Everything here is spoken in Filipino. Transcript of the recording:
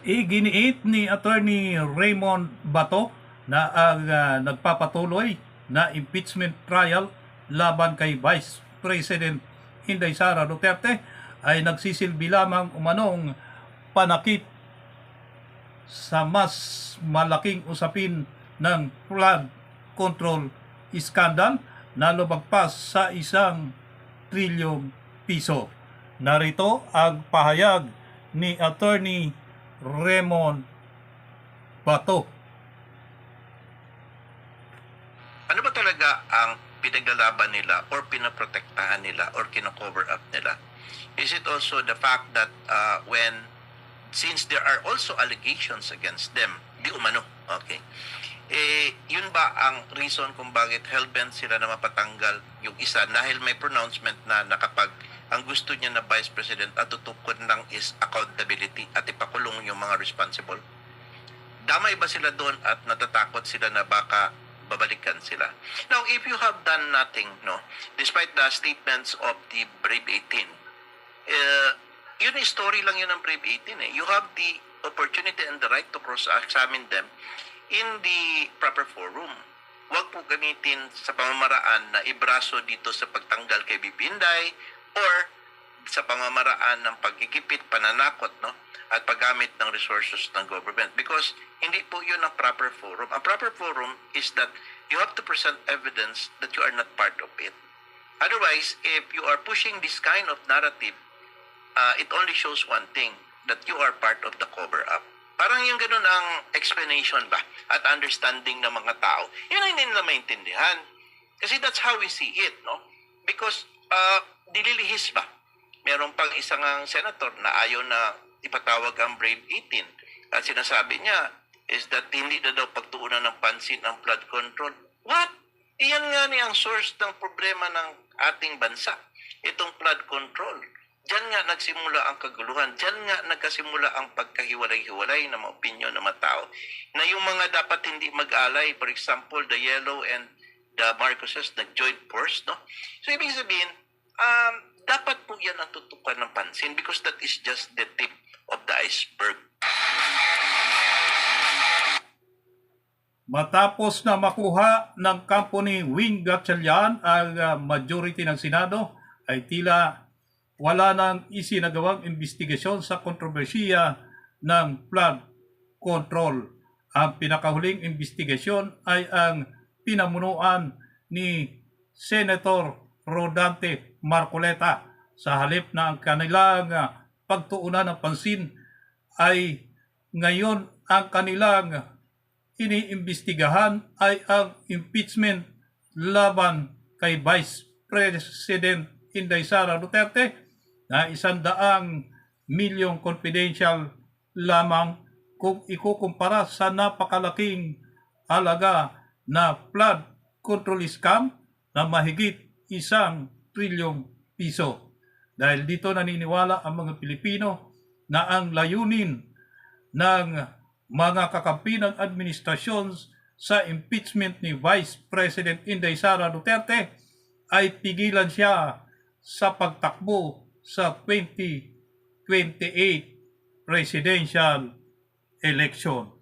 Iginiit ni Attorney Raymond Bato na ang nagpapatuloy na impeachment trial laban kay Vice President Inday Sara Duterte ay nagsisilbi lamang umanong panakip sa mas malaking usapin ng flood control scandal na lumagpas sa 1 trilyong piso. Narito ang pahayag ni Attorney Raymond Bato. Ano ba talaga ang pinaglalaban nila or pinaprotektahan nila or kino-cover up nila? Is it also the fact that since there are also allegations against them, di umano, okay, yun ba ang reason kung bakit hellbent sila na mapatanggal yung isa dahil may pronouncement na nakapag ang gusto niya na Vice President at tutukod lang is accountability at ipakulong yung mga responsible? Damay ba sila doon at natatakot sila na baka babalikan sila? Now, if you have done nothing, no, despite the statements of the Brave 18, yun yung story lang yun ng Brave 18 eh. You have the opportunity and the right to cross-examine them in the proper forum. Huwag po gamitin sa pamamaraan na ibraso dito sa pagtanggal kay Bibinday or sa pamamaraan ng pagigipit, pananakot, no, at paggamit ng resources ng government, because hindi po yun ang proper forum. Ang proper forum is that you have to present evidence that you are not part of it. Otherwise, if you are pushing this kind of narrative, it only shows one thing, that you are part of the cover-up. Parang yung ganun ang explanation ba at understanding ng mga tao. Yun ang hindi nila maintindihan. Kasi that's how we see it, no? Because dililihis ba? Meron pang isang senator na ayaw na ipatawag ang Brave 18 at sinasabi niya is that hindi na daw pagtuunan ng pansin ang flood control. What? Iyan nga ni ang source ng problema ng ating bansa, itong flood control. Diyan nga nagsimula ang kaguluhan. Diyan nga nagkasimula ang pagkahiwalay-hiwalay ng mga opinyon ng mga tao na yung mga dapat hindi mag-alay, for example, the Yellow and the Marcoses, nag-join force, no? So, ibig sabihin, dapat po yan ang tutukan ng pansin because that is just the tip of the iceberg. Matapos na makuha ng kampo ni Wing Gatchalian ang majority ng Senado, ay tila wala nang isinagawang investigasyon sa kontrobersiya ng flood control. Ang pinakahuling investigasyon ay ang pinamunuan ni Senator Rodante Marcoleta sa halip na ang kanilang pagtuunan ng pansin ay ngayon ang kanilang iniimbestigahan ay ang impeachment laban kay Vice President Inday Sara Duterte na 100 milyong confidential lamang kung ikukumpara sa napakalaking halaga na flood control scam na mahigit 1 trilyong piso. Dahil dito naniniwala ang mga Pilipino na ang layunin ng mga kakampi ng administrasyon sa impeachment ni Vice President Inday Sara Duterte ay pigilan siya sa pagtakbo sa 2028 presidential election.